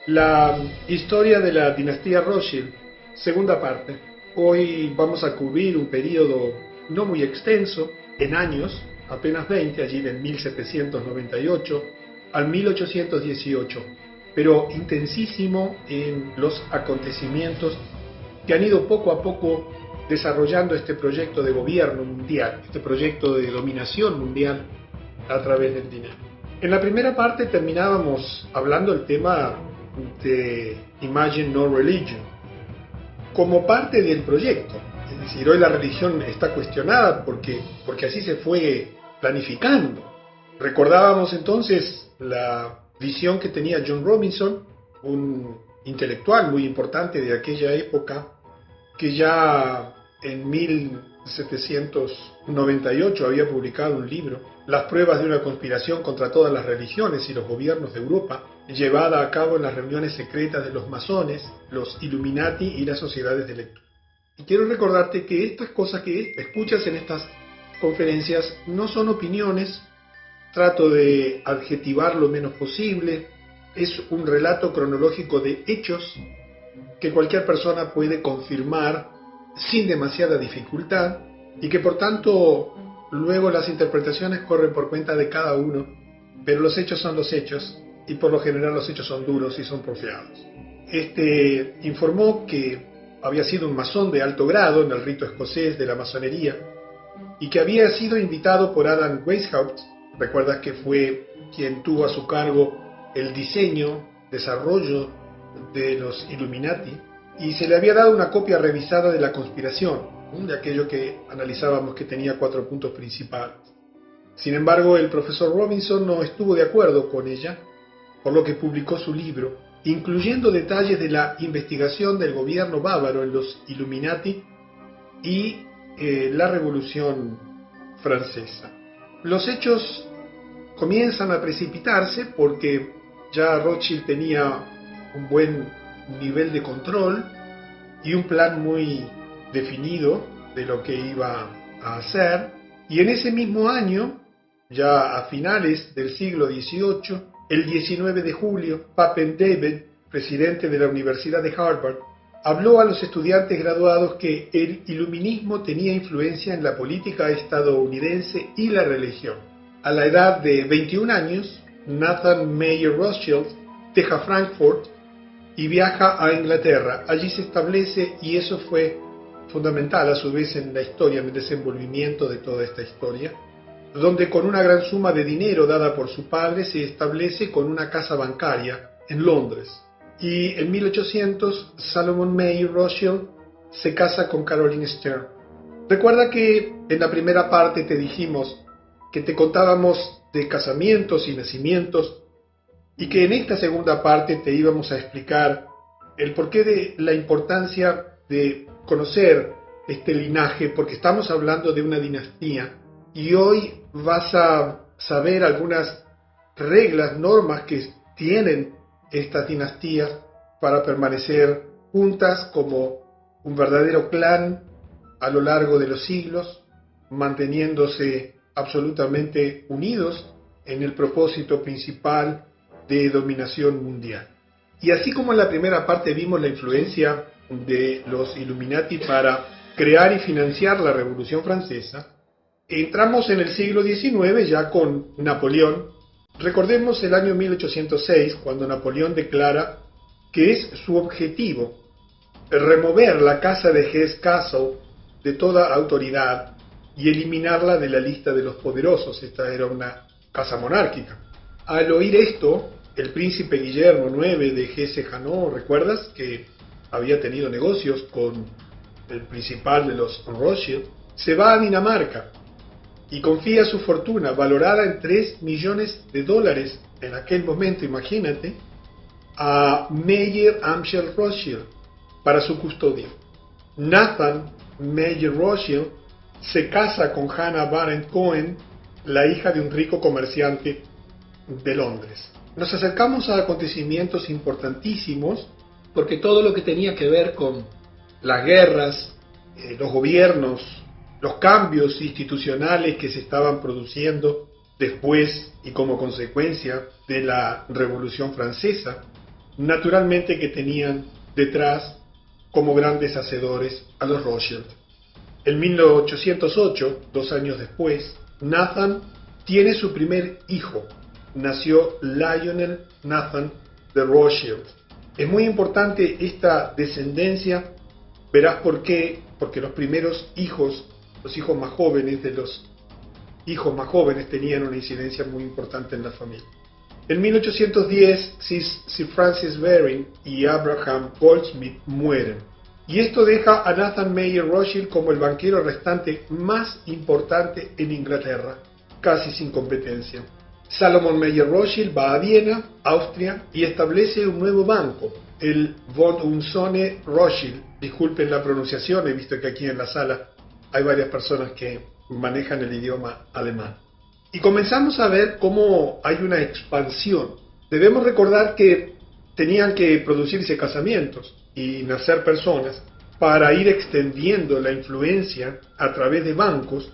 La historia de la dinastía Rothschild, segunda parte. Hoy vamos a cubrir un periodo no muy extenso, en años, apenas 20, allí del 1798 al 1818, pero intensísimo en los acontecimientos que han ido poco a poco desarrollando este proyecto de gobierno mundial, este proyecto de dominación mundial a través del dinero. En la primera parte terminábamos hablando del tema de Imagine No Religion como parte del proyecto. Es decir, hoy la religión está cuestionada porque así se fue planificando. Recordábamos entonces la visión que tenía John Robinson, un intelectual muy importante de aquella época, que ya en 1798 había publicado un libro, Las pruebas de una conspiración contra todas las religiones y los gobiernos de Europa, llevada a cabo en las reuniones secretas de los masones, los Illuminati y las sociedades de lectura. Y quiero recordarte que estas cosas que escuchas en estas conferencias no son opiniones, trato de adjetivar lo menos posible, es un relato cronológico de hechos que cualquier persona puede confirmar sin demasiada dificultad y que por tanto luego las interpretaciones corren por cuenta de cada uno, pero los hechos son los hechos y por lo general los hechos son duros y son porfiados. Informó que había sido un masón de alto grado en el rito escocés de la masonería y que había sido invitado por Adam Weishaupt. Recuerdas que fue quien tuvo a su cargo el diseño, desarrollo de los Illuminati, y se le había dado una copia revisada de la conspiración, de aquello que analizábamos que tenía 4 puntos principales. Sin embargo, el profesor Robinson no estuvo de acuerdo con ella, por lo que publicó su libro, incluyendo detalles de la investigación del gobierno bávaro en los Illuminati y la Revolución Francesa. Los hechos comienzan a precipitarse porque ya Rothschild tenía un buen nivel de control y un plan muy definido de lo que iba a hacer, y en ese mismo año, ya a finales del siglo XVIII, el 19 de julio, Papen David, presidente de la Universidad de Harvard, habló a los estudiantes graduados que el iluminismo tenía influencia en la política estadounidense y la religión. A la edad de 21 años, Nathan Mayer Rothschild deja Frankfurt y viaja a Inglaterra. Allí se establece, y eso fue fundamental a su vez en la historia, en el desenvolvimiento de toda esta historia, donde con una gran suma de dinero dada por su padre se establece con una casa bancaria en Londres. Y en 1800 Salomon Mayer Rothschild se casa con Caroline Stern. Recuerda que en la primera parte te dijimos que te contábamos de casamientos y nacimientos, y que en esta segunda parte te íbamos a explicar el porqué de la importancia de conocer este linaje, porque estamos hablando de una dinastía, y hoy vas a saber algunas reglas, normas que tienen estas dinastías para permanecer juntas como un verdadero clan a lo largo de los siglos, manteniéndose absolutamente unidos en el propósito principal de dominación mundial. Y así como en la primera parte vimos la influencia de los Illuminati para crear y financiar la Revolución Francesa, entramos en el siglo XIX ya con Napoleón. Recordemos el año 1806, cuando Napoleón declara que es su objetivo remover la casa de Hesse-Kassel de toda autoridad y eliminarla de la lista de los poderosos. Esta era una casa monárquica. Al oír esto, el príncipe Guillermo IX de Hesse-Hanau, ¿recuerdas? Que había tenido negocios con el principal de los Rothschild, se va a Dinamarca y confía su fortuna, valorada en $3 millones en aquel momento, imagínate, a Mayer Amschel Rothschild para su custodia. Nathan Mayer Rothschild se casa con Hannah Barendt Cohen, la hija de un rico comerciante de Londres. Nos acercamos a acontecimientos importantísimos, porque todo lo que tenía que ver con las guerras, los gobiernos, los cambios institucionales que se estaban produciendo después y como consecuencia de la Revolución Francesa, naturalmente que tenían detrás como grandes hacedores a los Rothschild. En 1808, 2 años después, Nathan tiene su primer hijo. Nació Lionel Nathan de Rothschild. Es muy importante esta descendencia, verás por qué, porque los primeros hijos, los hijos más jóvenes de los hijos más jóvenes tenían una incidencia muy importante en la familia. En 1810, Sir Francis Baring y Abraham Goldsmith mueren, y esto deja a Nathan Mayer Rothschild como el banquero restante más importante en Inglaterra, casi sin competencia. Salomon Mayer Rothschild va a Viena, Austria, y establece un nuevo banco, el Von Unzone Rothschild. Disculpen la pronunciación, he visto que aquí en la sala hay varias personas que manejan el idioma alemán. Y comenzamos a ver cómo hay una expansión. Debemos recordar que tenían que producirse casamientos y nacer personas para ir extendiendo la influencia a través de bancos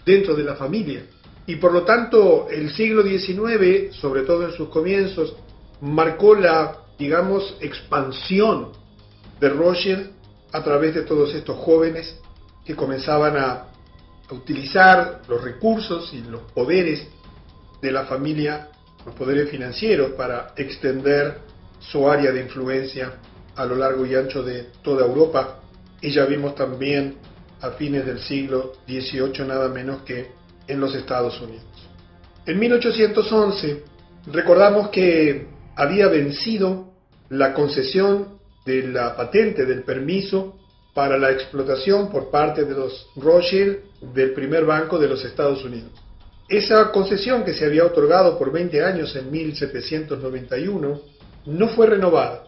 dentro de la familia. Y por lo tanto, el siglo XIX, sobre todo en sus comienzos, marcó la, digamos, expansión de Rothschild a través de todos estos jóvenes que comenzaban a utilizar los recursos y los poderes de la familia, los poderes financieros, para extender su área de influencia a lo largo y ancho de toda Europa. Y ya vimos también a fines del siglo XVIII nada menos que en los Estados Unidos. En 1811 recordamos que había vencido la concesión de la patente del permiso para la explotación por parte de los Rothschild del primer banco de los Estados Unidos. Esa concesión, que se había otorgado por 20 años en 1791, no fue renovada.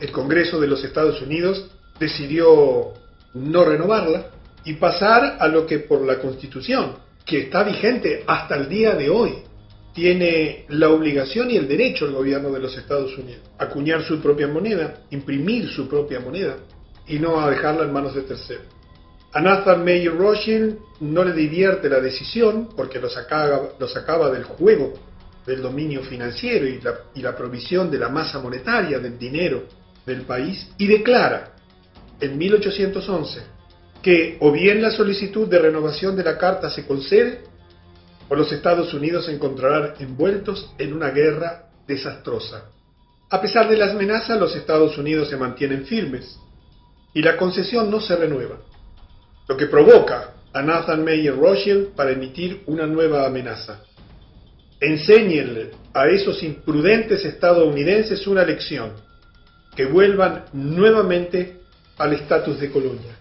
El Congreso de los Estados Unidos decidió no renovarla y pasar a lo que por la Constitución, que está vigente hasta el día de hoy, tiene la obligación y el derecho el gobierno de los Estados Unidos a acuñar su propia moneda, imprimir su propia moneda y no a dejarla en manos de terceros. A Nathan Mayer Rothschild no le divierte la decisión porque lo sacaba del juego del dominio financiero y la provisión de la masa monetaria, del dinero del país, y declara en 1811 que o bien la solicitud de renovación de la carta se concede o los Estados Unidos se encontrarán envueltos en una guerra desastrosa. A pesar de las amenazas, los Estados Unidos se mantienen firmes y la concesión no se renueva, lo que provoca a Nathan Mayer Rothschild para emitir una nueva amenaza. Enséñenle a esos imprudentes estadounidenses una lección, que vuelvan nuevamente al estatus de colonia.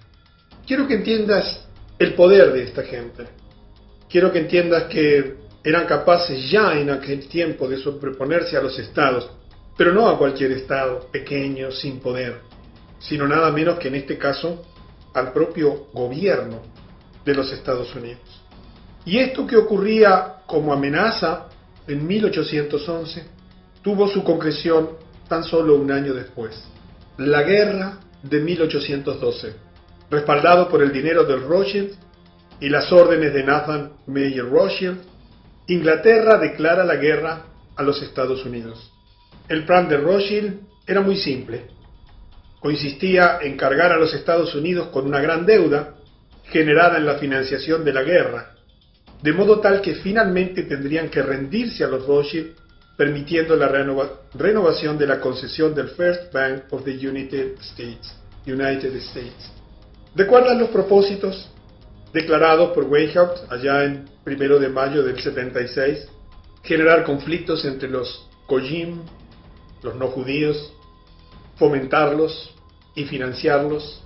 Quiero que entiendas el poder de esta gente. Quiero que entiendas que eran capaces ya en aquel tiempo de sobreponerse a los estados, pero no a cualquier estado pequeño, sin poder, sino nada menos que en este caso al propio gobierno de los Estados Unidos. Y esto que ocurría como amenaza en 1811 tuvo su concreción tan solo un año después. La guerra de 1812, respaldado por el dinero del Rothschild y las órdenes de Nathan Mayer Rothschild, Inglaterra declara la guerra a los Estados Unidos. El plan de Rothschild era muy simple. Consistía en cargar a los Estados Unidos con una gran deuda generada en la financiación de la guerra, de modo tal que finalmente tendrían que rendirse a los Rothschild, permitiendo la renovación de la concesión del First Bank of the United States. ¿Recuerdan los propósitos declarados por Weishaupt allá en 1 de mayo del 76? Generar conflictos entre los Goyim, los no judíos, fomentarlos y financiarlos,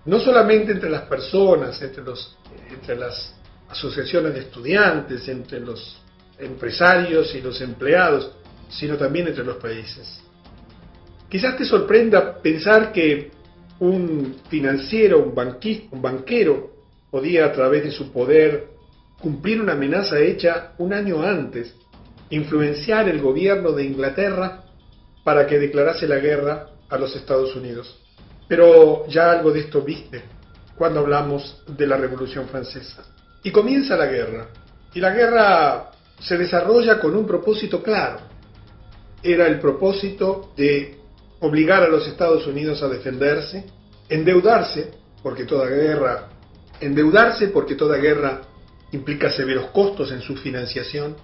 no solamente entre las personas, entre las asociaciones de estudiantes, entre los empresarios y los empleados, sino también entre los países. Quizás te sorprenda pensar que un financiero, un banquero, podía a través de su poder cumplir una amenaza hecha un año antes, influenciar el gobierno de Inglaterra para que declarase la guerra a los Estados Unidos. Pero ya algo de esto viste cuando hablamos de la Revolución Francesa. Y comienza la guerra. Y la guerra se desarrolla con un propósito claro. Era el propósito de obligar a los Estados Unidos a defenderse, endeudarse, porque toda guerra implica severos costos en su financiación,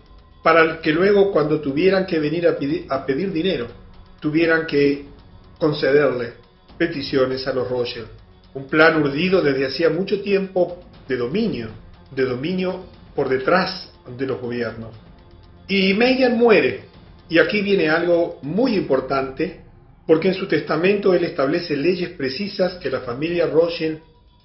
para que luego cuando tuvieran que venir a pedir dinero, tuvieran que concederle peticiones a los Rothschild. Un plan urdido desde hacía mucho tiempo de dominio por detrás de los gobiernos. Y Meyer muere, y aquí viene algo muy importante, porque en su testamento él establece leyes precisas que la familia Rothschild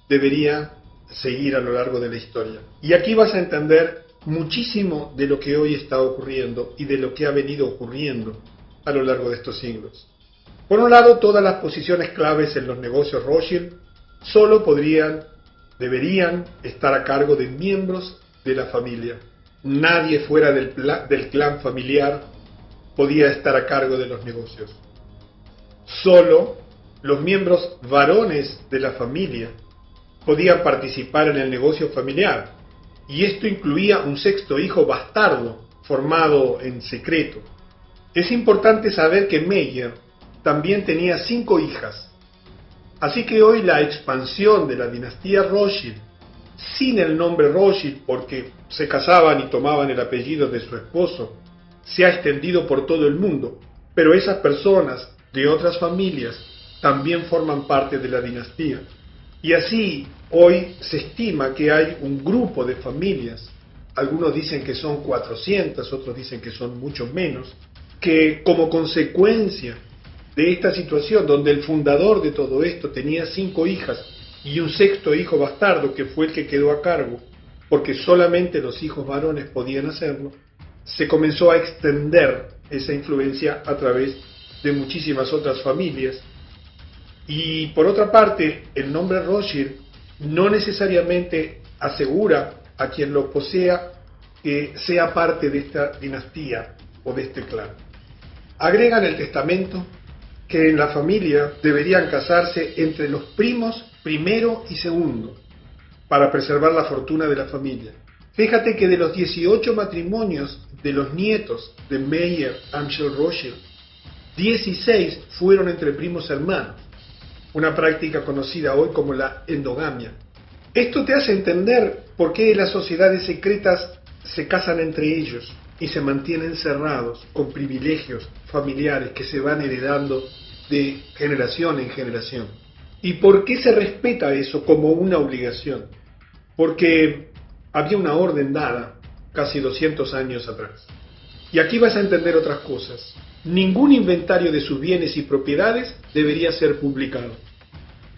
debería seguir a lo largo de la historia. Y aquí vas a entender muchísimo de lo que hoy está ocurriendo y de lo que ha venido ocurriendo a lo largo de estos siglos. Por un lado, todas las posiciones claves en los negocios Rothschild solo deberían estar a cargo de miembros de la familia. Nadie fuera del clan familiar podía estar a cargo de los negocios. Solo los miembros varones de la familia podían participar en el negocio familiar, y esto incluía un sexto hijo bastardo formado en secreto. Es importante saber que Meyer también tenía 5 hijas, así que hoy la expansión de la dinastía Rothschild, sin el nombre Rothschild porque se casaban y tomaban el apellido de su esposo, se ha extendido por todo el mundo, pero esas personas de otras familias también forman parte de la dinastía. Y así, hoy se estima que hay un grupo de familias, algunos dicen que son 400, otros dicen que son mucho menos, que como consecuencia de esta situación, donde el fundador de todo esto tenía 5 hijas y un sexto hijo bastardo, que fue el que quedó a cargo, porque solamente los hijos varones podían hacerlo, se comenzó a extender esa influencia a través de muchísimas otras familias. Y por otra parte, el nombre Rothschild no necesariamente asegura a quien lo posea que sea parte de esta dinastía o de este clan. Agrega en el testamento que en la familia deberían casarse entre los primos primero y segundo para preservar la fortuna de la familia. Fíjate que de los 18 matrimonios de los nietos de Meyer Amschel Rothschild, 16 fueron entre primos hermanos, una práctica conocida hoy como la endogamia. Esto te hace entender por qué las sociedades secretas se casan entre ellos y se mantienen cerrados con privilegios familiares que se van heredando de generación en generación. ¿Y por qué se respeta eso como una obligación? Porque había una orden dada casi 200 años atrás. Y aquí vas a entender otras cosas. Ningún inventario de sus bienes y propiedades debería ser publicado.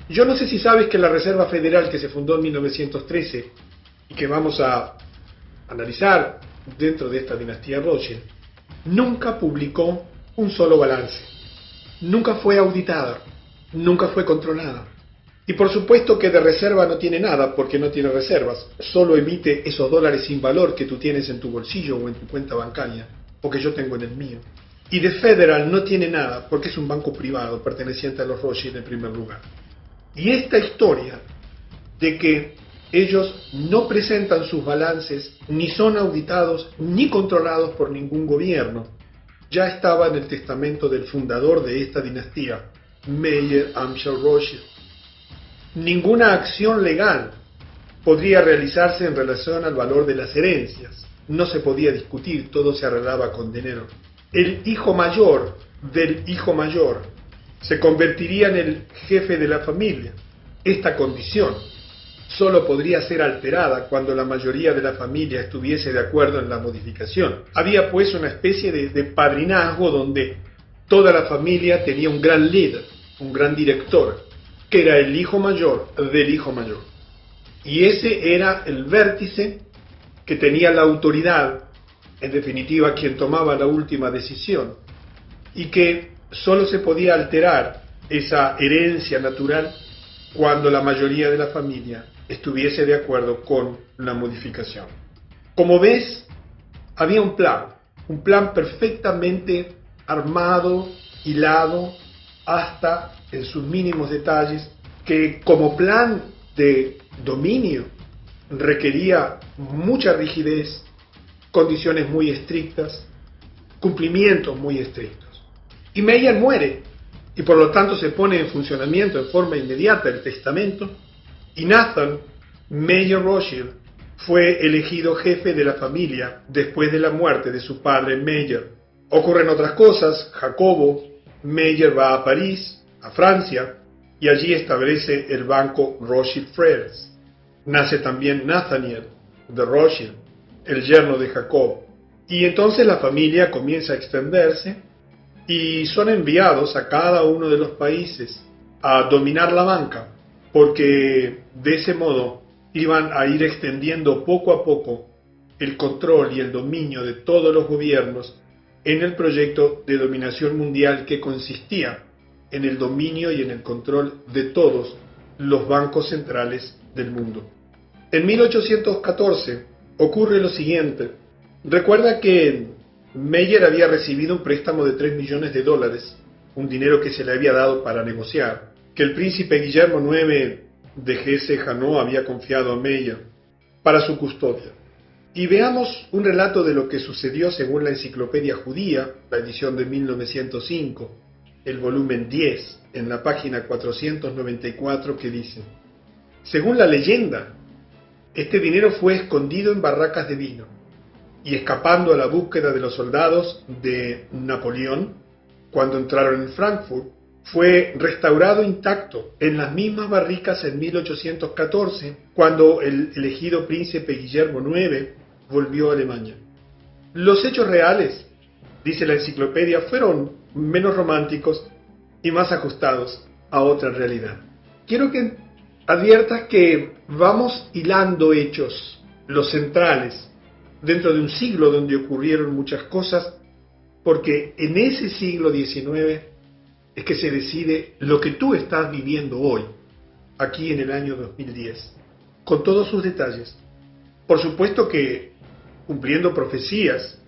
Yo no sé si sabes que la Reserva Federal, que se fundó en 1913 y que vamos a analizar dentro de esta dinastía Rothschild, nunca publicó un solo balance. Nunca fue auditada, nunca fue controlada. Y por supuesto que de reserva no tiene nada, porque no tiene reservas. Solo emite esos dólares sin valor que tú tienes en tu bolsillo o en tu cuenta bancaria, o que yo tengo en el mío. Y de Federal no tiene nada, porque es un banco privado perteneciente a los Rothschild en primer lugar. Y esta historia de que ellos no presentan sus balances, ni son auditados, ni controlados por ningún gobierno, ya estaba en el testamento del fundador de esta dinastía, Meyer Amschel Rothschild. Ninguna acción legal podría realizarse en relación al valor de las herencias. No se podía discutir, todo se arreglaba con dinero. El hijo mayor del hijo mayor se convertiría en el jefe de la familia. Esta condición solo podría ser alterada cuando la mayoría de la familia estuviese de acuerdo en la modificación. Había pues una especie de padrinazgo donde toda la familia tenía un gran líder, un gran director, que era el hijo mayor del hijo mayor. Y ese era el vértice que tenía la autoridad, en definitiva quien tomaba la última decisión, y que solo se podía alterar esa herencia natural cuando la mayoría de la familia estuviese de acuerdo con la modificación. Como ves, había un plan perfectamente armado, hilado, hasta en sus mínimos detalles, que como plan de dominio requería mucha rigidez, condiciones muy estrictas, cumplimientos muy estrictos. Y Meyer muere y por lo tanto se pone en funcionamiento en forma inmediata el testamento, y Nathan Mayer Rothschild fue elegido jefe de la familia después de la muerte de su padre Mayer. Ocurren otras cosas. Jacobo Mayer va a París, a Francia, y allí establece el banco Rothschild Frères. Nace también Nathaniel de Rothschild, el yerno de Jacob. Y entonces la familia comienza a extenderse y son enviados a cada uno de los países a dominar la banca, porque de ese modo iban a ir extendiendo poco a poco el control y el dominio de todos los gobiernos en el proyecto de dominación mundial que consistía en el dominio y en el control de todos los bancos centrales del mundo. En 1814 ocurre lo siguiente. Recuerda que Mayer había recibido un préstamo de $3 millones, un dinero que se le había dado para negociar, que el príncipe Guillermo IX de Hesse-Hanau había confiado a Mayer para su custodia. Y veamos un relato de lo que sucedió según la Enciclopedia Judía, la edición de 1905, el volumen 10, en la página 494, que dice: según la leyenda, este dinero fue escondido en barracas de vino, y escapando a la búsqueda de los soldados de Napoleón, cuando entraron en Frankfurt, fue restaurado intacto en las mismas barricas en 1814, cuando el elegido príncipe Guillermo IX volvió a Alemania. Los hechos reales, dice la enciclopedia, fueron menos románticos y más ajustados a otra realidad. Quiero que adviertas que vamos hilando hechos, los centrales, dentro de un siglo donde ocurrieron muchas cosas, porque en ese siglo XIX es que se decide lo que tú estás viviendo hoy, aquí en el año 2010, con todos sus detalles. Por supuesto que cumpliendo profecías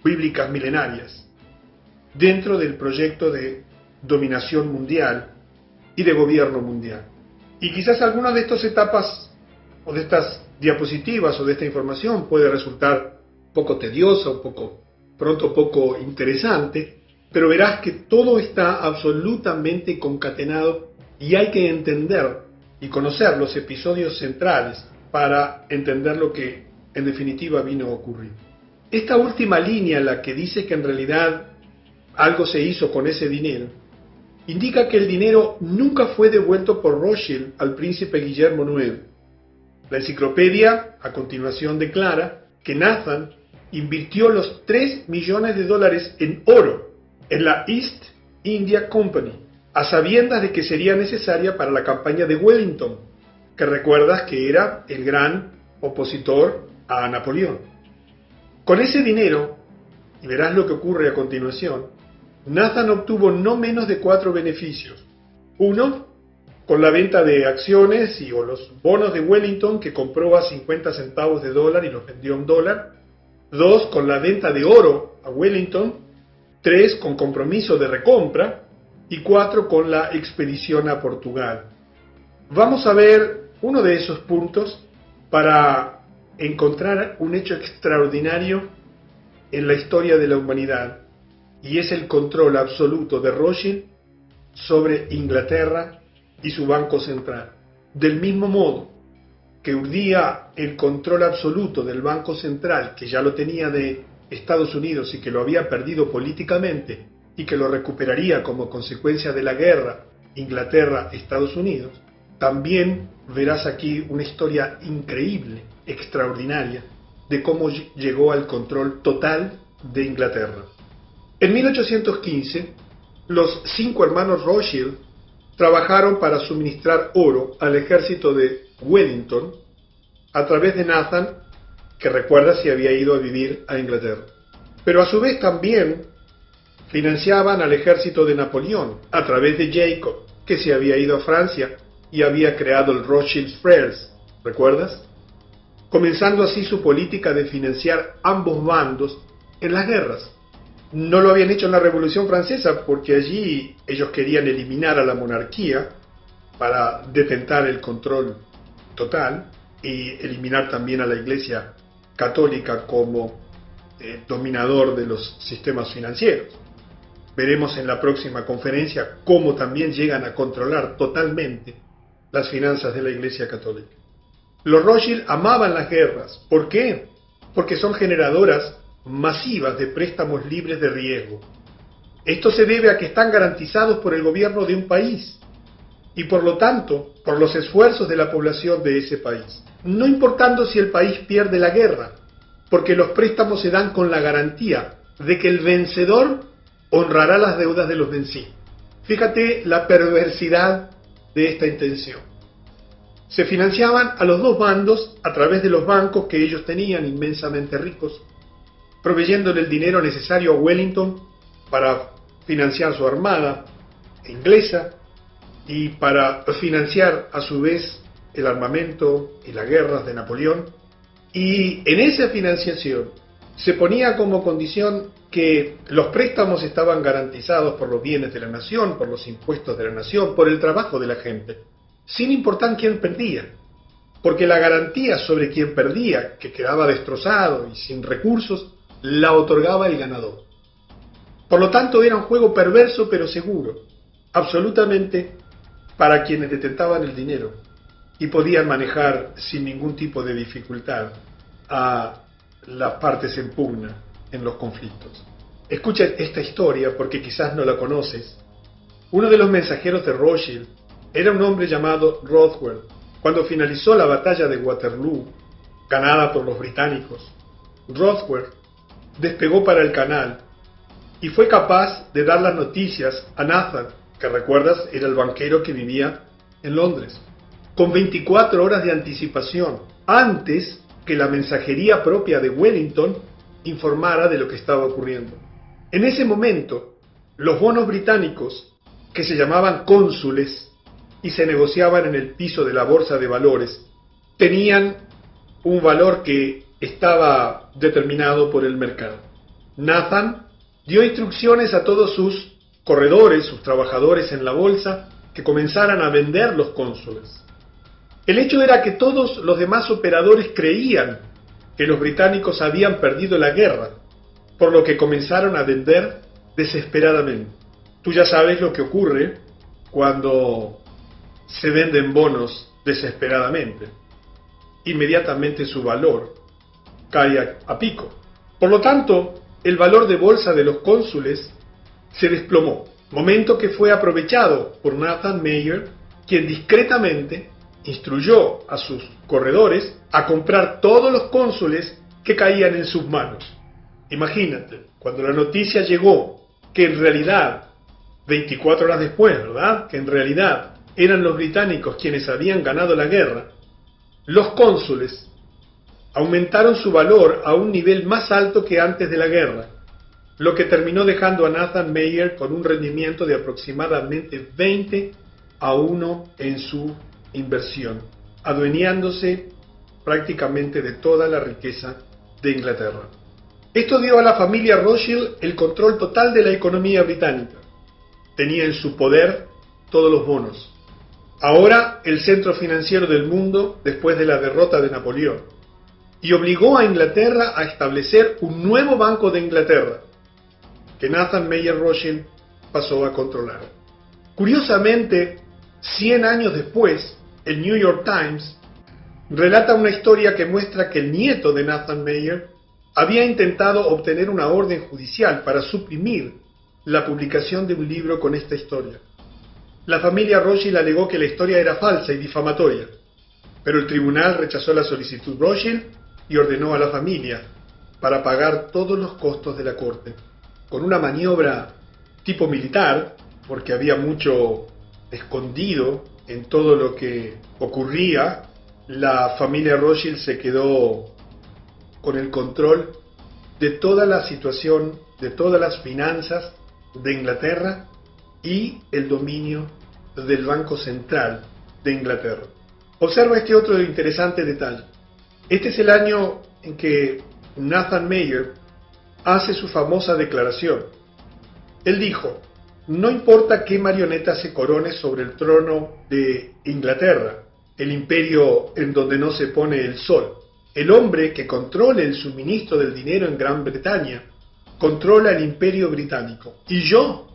bíblicas milenarias, dentro del proyecto de dominación mundial y de gobierno mundial. Y quizás alguna de estas etapas, o de estas diapositivas, o de esta información puede resultar poco tediosa, poco interesante, pero verás que todo está absolutamente concatenado y hay que entender y conocer los episodios centrales para entender lo que en definitiva vino a ocurrir. Esta última línea, la que dice que en realidad algo se hizo con ese dinero, indica que el dinero nunca fue devuelto por Rothschild al príncipe Guillermo IX. La enciclopedia a continuación declara que Nathan invirtió los $3 millones en oro en la East India Company, a sabiendas de que sería necesaria para la campaña de Wellington, que recuerdas que era el gran opositor a Napoleón. Con ese dinero, y verás lo que ocurre a continuación, Nathan obtuvo no menos de 4 beneficios. Uno, con la venta de acciones o los bonos de Wellington, que compró a 50 centavos de dólar y los vendió a $1. 2, con la venta de oro a Wellington. 3, con compromiso de recompra. Y 4, con la expedición a Portugal. Vamos a ver uno de esos puntos para encontrar un hecho extraordinario en la historia de la humanidad, y es el control absoluto de Rothschild sobre Inglaterra y su banco central. Del mismo modo que urdía el control absoluto del Banco Central, que ya lo tenía de Estados Unidos y que lo había perdido políticamente y que lo recuperaría como consecuencia de la guerra Inglaterra-Estados Unidos, también verás aquí una historia increíble, extraordinaria, de cómo llegó al control total de Inglaterra. En 1815, los 5 hermanos Rothschild trabajaron para suministrar oro al ejército de Wellington a través de Nathan, que recuerda se había ido a vivir a Inglaterra. Pero a su vez también financiaban al ejército de Napoleón a través de Jacob, que se había ido a Francia y había creado el Rothschild Frères, ¿recuerdas? Comenzando así su política de financiar ambos bandos en las guerras. No lo habían hecho en la Revolución Francesa porque allí ellos querían eliminar a la monarquía para detentar el control total y eliminar también a la Iglesia Católica como dominador de los sistemas financieros. Veremos en la próxima conferencia cómo también llegan a controlar totalmente las finanzas de la Iglesia Católica. Los Rothschild amaban las guerras. ¿Por qué? Porque son generadoras masivas de préstamos libres de riesgo. Esto se debe a que están garantizados por el gobierno de un país y por lo tanto por los esfuerzos de la población de ese país, no importando si el país pierde la guerra, porque los préstamos se dan con la garantía de que el vencedor honrará las deudas de los vencidos. Fíjate la perversidad de esta intención. Se financiaban a los dos bandos a través de los bancos que ellos tenían, inmensamente ricos, proveyéndole el dinero necesario a Wellington para financiar su armada inglesa y para financiar a su vez el armamento y las guerras de Napoleón. Y en esa financiación se ponía como condición que los préstamos estaban garantizados por los bienes de la nación, por los impuestos de la nación, por el trabajo de la gente, sin importar quién perdía, porque la garantía sobre quien perdía, que quedaba destrozado y sin recursos, la otorgaba el ganador. Por lo tanto, era un juego perverso pero seguro, absolutamente para quienes detentaban el dinero y podían manejar sin ningún tipo de dificultad a las partes en pugna en los conflictos. Escucha esta historia porque quizás no la conoces. Uno de los mensajeros de Rothschild era un hombre llamado Rothwell. Cuando finalizó la batalla de Waterloo, ganada por los británicos, Rothwell despegó para el canal y fue capaz de dar las noticias a Nathan, que recuerdas era el banquero que vivía en Londres, con 24 horas de anticipación, antes que la mensajería propia de Wellington informara de lo que estaba ocurriendo. En ese momento, los bonos británicos, que se llamaban cónsules y se negociaban en el piso de la bolsa de valores, tenían un valor que estaba determinado por el mercado. Nathan dio instrucciones a todos sus corredores, sus trabajadores en la bolsa, que comenzaran a vender los cónsules. El hecho era que todos los demás operadores creían que los británicos habían perdido la guerra, por lo que comenzaron a vender desesperadamente. Tú ya sabes lo que ocurre cuando se venden bonos desesperadamente. Inmediatamente su valor cae a pico. Por lo tanto, el valor de bolsa de los cónsules se desplomó, momento que fue aprovechado por Nathan Mayer, quien discretamente instruyó a sus corredores a comprar todos los cónsules que caían en sus manos. Imagínate, cuando la noticia llegó que en realidad, 24 horas después, ¿verdad?, que en realidad eran los británicos quienes habían ganado la guerra, los cónsules aumentaron su valor a un nivel más alto que antes de la guerra, lo que terminó dejando a Nathan Mayer con un rendimiento de aproximadamente 20-1 en su inversión, adueñándose prácticamente de toda la riqueza de Inglaterra. Esto dio a la familia Rothschild el control total de la economía británica. Tenía en su poder todos los bonos. Ahora el centro financiero del mundo después de la derrota de Napoleón. Y obligó a Inglaterra a establecer un nuevo Banco de Inglaterra, que Nathan Mayer Rothschild pasó a controlar. Curiosamente, 100 años después, el New York Times relata una historia que muestra que el nieto de Nathan Mayer había intentado obtener una orden judicial para suprimir la publicación de un libro con esta historia. La familia Rothschild alegó que la historia era falsa y difamatoria, pero el tribunal rechazó la solicitud Rothschild y ordenó a la familia para pagar todos los costos de la corte. Con una maniobra tipo militar, porque había mucho escondido en todo lo que ocurría, la familia Rothschild se quedó con el control de toda la situación, de todas las finanzas de Inglaterra y el dominio del Banco Central de Inglaterra. Observa este otro interesante detalle. Este es el año en que Nathan Mayer hace su famosa declaración. Él dijo: no importa qué marioneta se corone sobre el trono de Inglaterra, el imperio en donde no se pone el sol, el hombre que controle el suministro del dinero en Gran Bretaña controla el imperio británico y yo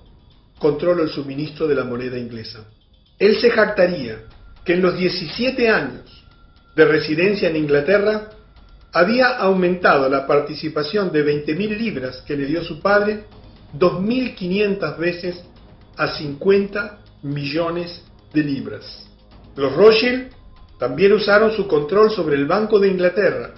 controlo el suministro de la moneda inglesa. Él se jactaría que en los 17 años de residencia en Inglaterra había aumentado la participación de 20.000 libras que le dio su padre 2.500 veces a 50 millones de libras. Los Rothschild también usaron su control sobre el Banco de Inglaterra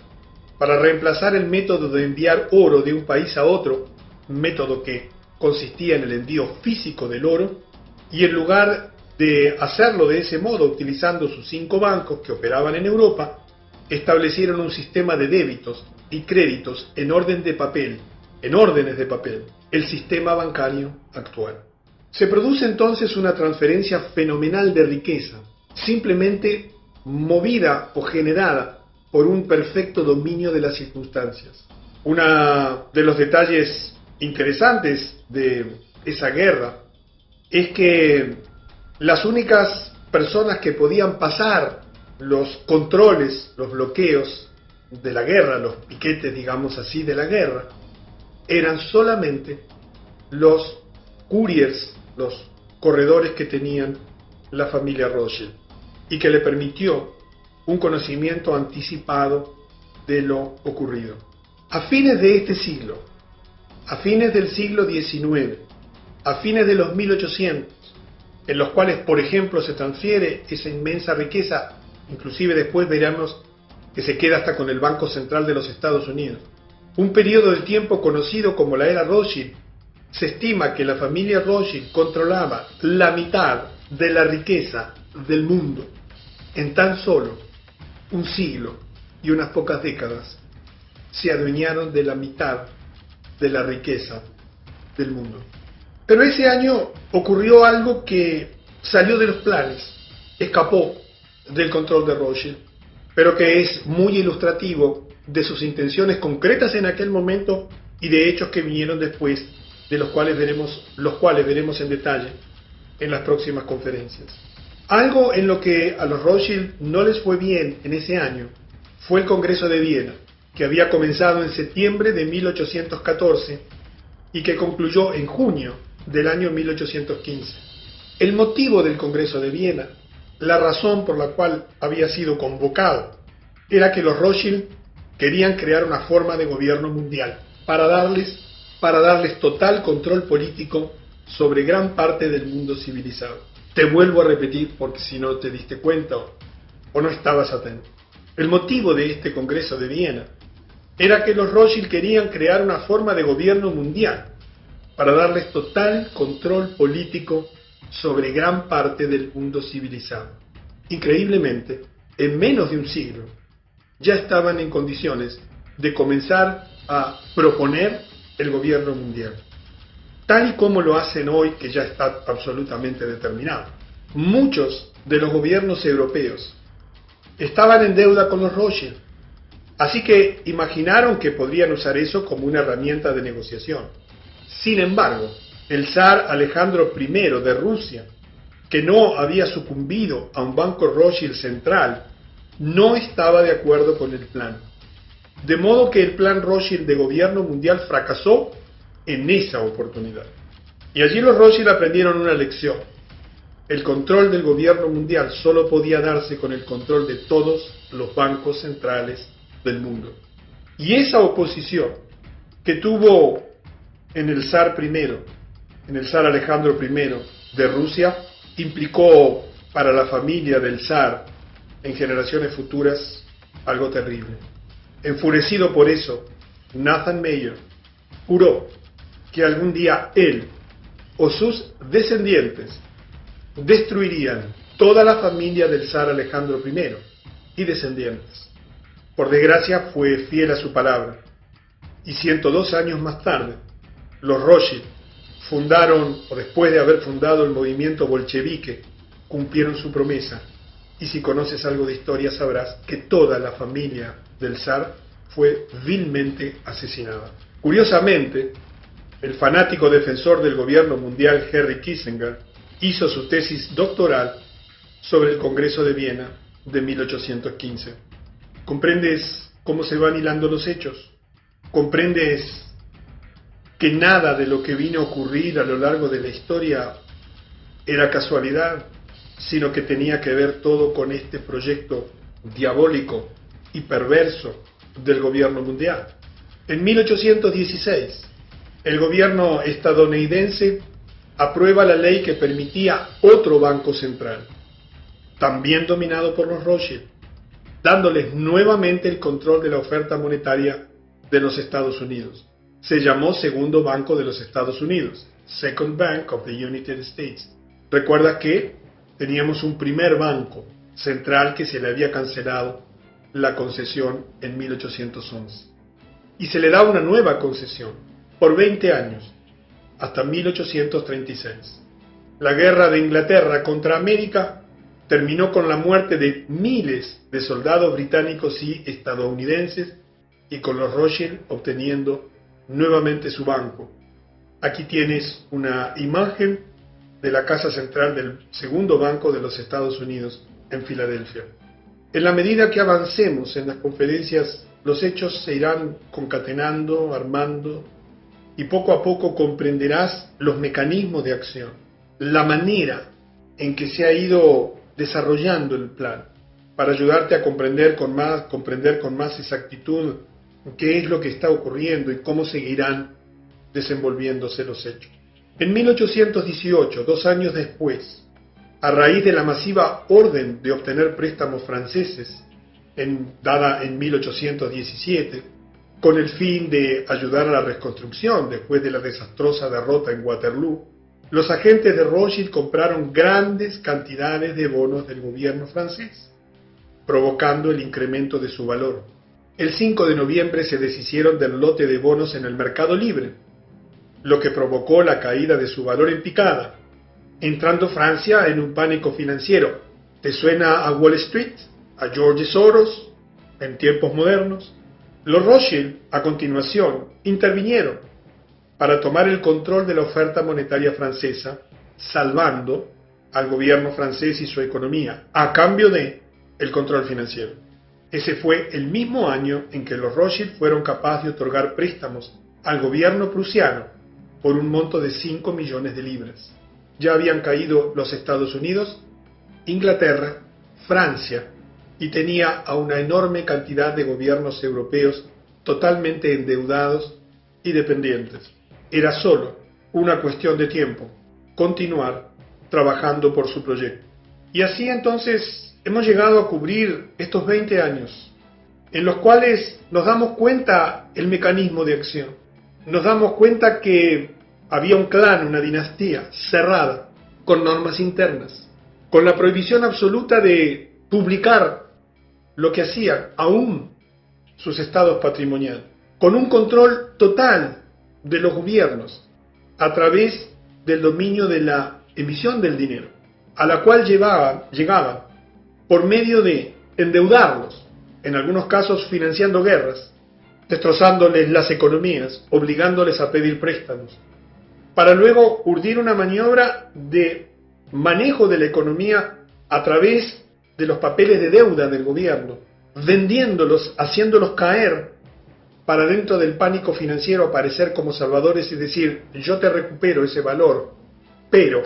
para reemplazar el método de enviar oro de un país a otro, método que consistía en el envío físico del oro, y en lugar de hacerlo de ese modo utilizando sus 5 bancos que operaban en Europa, establecieron un sistema de débitos y créditos en órdenes de papel, el sistema bancario actual. Se produce entonces una transferencia fenomenal de riqueza, simplemente movida o generada por un perfecto dominio de las circunstancias. Uno de los detalles interesantes de esa guerra es que las únicas personas que podían pasar los controles, los bloqueos de la guerra, los piquetes, digamos así, de la guerra, eran solamente los couriers, los corredores que tenían la familia Rothschild, y que le permitió un conocimiento anticipado de lo ocurrido. A fines de este siglo, a fines del siglo XIX, a fines de los 1800, en los cuales, por ejemplo, se transfiere esa inmensa riqueza, inclusive después veremos que se queda hasta con el Banco Central de los Estados Unidos. Un periodo de tiempo conocido como la era Rothschild, se estima que la familia Rothschild controlaba la mitad de la riqueza del mundo en tan solo un siglo y unas pocas décadas. Se adueñaron de la mitad de la riqueza del mundo. Pero ese año ocurrió algo que salió de los planes, escapó del control de Rothschild, pero que es muy ilustrativo de sus intenciones concretas en aquel momento y de hechos que vinieron después, de los cuales veremos en detalle en las próximas conferencias. Algo en lo que a los Rothschild no les fue bien en ese año fue el Congreso de Viena, que había comenzado en septiembre de 1814 y que concluyó en junio del año 1815. El motivo del Congreso de Viena, la razón por la cual había sido convocado, era que los Rothschild querían crear una forma de gobierno mundial para darles total control político sobre gran parte del mundo civilizado. Te vuelvo a repetir porque si no te diste cuenta o no estabas atento. El motivo de este Congreso de Viena era que los Rothschild querían crear una forma de gobierno mundial para darles total control político sobre gran parte del mundo civilizado. Increíblemente, en menos de un siglo, ya estaban en condiciones de comenzar a proponer el gobierno mundial, tal y como lo hacen hoy, que ya está absolutamente determinado. Muchos de los gobiernos europeos estaban en deuda con los Rothschild, así que imaginaron que podrían usar eso como una herramienta de negociación. Sin embargo, el zar Alejandro I de Rusia, que no había sucumbido a un banco Rothschild central, no estaba de acuerdo con el plan. De modo que el plan Rothschild de gobierno mundial fracasó en esa oportunidad. Y allí los Rothschild aprendieron una lección. El control del gobierno mundial solo podía darse con el control de todos los bancos centrales del mundo. Y esa oposición que tuvo en el zar Alejandro I de Rusia, implicó para la familia del zar en generaciones futuras algo terrible. Enfurecido por eso, Nathan Mayer juró que algún día él o sus descendientes destruirían toda la familia del zar Alejandro I y descendientes. Por desgracia fue fiel a su palabra, y 102 años más tarde, los Rothschild fundaron, o después de haber fundado el movimiento bolchevique, cumplieron su promesa, y si conoces algo de historia sabrás que toda la familia del zar fue vilmente asesinada. Curiosamente, el fanático defensor del gobierno mundial Henry Kissinger hizo su tesis doctoral sobre el Congreso de Viena de 1815. ¿Comprendes cómo se van hilando los hechos? ¿Comprendes que nada de lo que vino a ocurrir a lo largo de la historia era casualidad, sino que tenía que ver todo con este proyecto diabólico y perverso del gobierno mundial. En 1816, el gobierno estadounidense aprueba la ley que permitía otro banco central, también dominado por los Rothschild, dándoles nuevamente el control de la oferta monetaria de los Estados Unidos. Se llamó Segundo Banco de los Estados Unidos, Second Bank of the United States. Recuerda que teníamos un primer banco central que se le había cancelado la concesión en 1811. Y se le da una nueva concesión por 20 años, hasta 1836. La guerra de Inglaterra contra América terminó con la muerte de miles de soldados británicos y estadounidenses y con los Rothschild obteniendo nuevamente su banco. Aquí tienes una imagen de la casa central del Segundo Banco de los Estados Unidos en Filadelfia. En la medida que avancemos en las conferencias, los hechos se irán concatenando, armando, y poco a poco comprenderás los mecanismos de acción, la manera en que se ha ido desarrollando el plan, para ayudarte a comprender con más exactitud qué es lo que está ocurriendo y cómo seguirán desenvolviéndose los hechos. En 1818, 2 años después, a raíz de la masiva orden de obtener préstamos franceses, dada en 1817, con el fin de ayudar a la reconstrucción después de la desastrosa derrota en Waterloo, los agentes de Rothschild compraron grandes cantidades de bonos del gobierno francés, provocando el incremento de su valor. El 5 de noviembre se deshicieron del lote de bonos en el mercado libre, lo que provocó la caída de su valor en picada, entrando Francia en un pánico financiero. ¿Te suena a Wall Street? ¿A George Soros? En tiempos modernos. Los Rothschild, a continuación, intervinieron para tomar el control de la oferta monetaria francesa, salvando al gobierno francés y su economía, a cambio de el control financiero. Ese fue el mismo año en que los Rothschild fueron capaces de otorgar préstamos al gobierno prusiano por un monto de 5 millones de libras. Ya habían caído los Estados Unidos, Inglaterra, Francia, y tenía a una enorme cantidad de gobiernos europeos totalmente endeudados y dependientes. Era solo una cuestión de tiempo continuar trabajando por su proyecto. Y así entonces hemos llegado a cubrir estos 20 años, en los cuales nos damos cuenta el mecanismo de acción. Nos damos cuenta que había un clan, una dinastía cerrada, con normas internas, con la prohibición absoluta de publicar lo que hacían aún sus estados patrimoniales, con un control total de los gobiernos a través del dominio de la emisión del dinero, a la cual llegaban por medio de endeudarlos, en algunos casos financiando guerras, destrozándoles las economías, obligándoles a pedir préstamos, para luego urdir una maniobra de manejo de la economía a través de los papeles de deuda del gobierno, vendiéndolos, haciéndolos caer para dentro del pánico financiero aparecer como salvadores y decir, yo te recupero ese valor, pero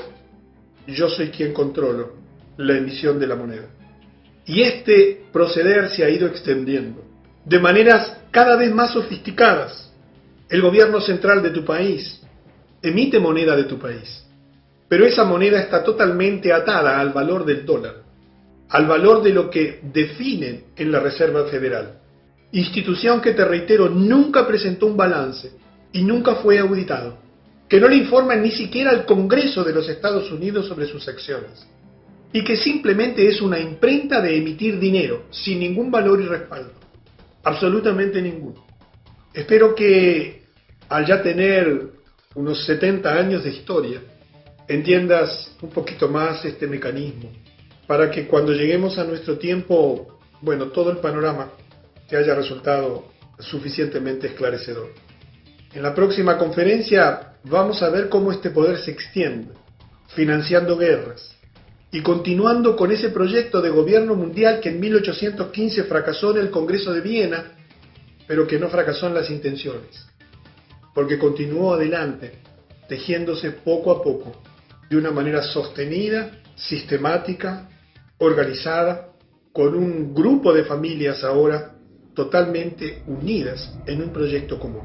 yo soy quien controlo la emisión de la moneda. Y este proceder se ha ido extendiendo de maneras cada vez más sofisticadas. El gobierno central de tu país emite moneda de tu país, pero esa moneda está totalmente atada al valor del dólar, al valor de lo que definen en la Reserva Federal, institución que, te reitero, nunca presentó un balance y nunca fue auditado, que no le informa ni siquiera al Congreso de los Estados Unidos sobre sus acciones, y que simplemente es una imprenta de emitir dinero, sin ningún valor y respaldo, absolutamente ninguno. Espero que al ya tener unos 70 años de historia, entiendas un poquito más este mecanismo, para que cuando lleguemos a nuestro tiempo, todo el panorama te haya resultado suficientemente esclarecedor. En la próxima conferencia vamos a ver cómo este poder se extiende, financiando guerras, y continuando con ese proyecto de gobierno mundial que en 1815 fracasó en el Congreso de Viena, pero que no fracasó en las intenciones. porque continuó adelante, tejiéndose poco a poco, de una manera sostenida, sistemática, organizada, con un grupo de familias ahora totalmente unidas en un proyecto común.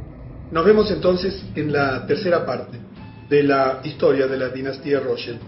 Nos vemos entonces en la tercera parte de la historia de la dinastía Rothschild.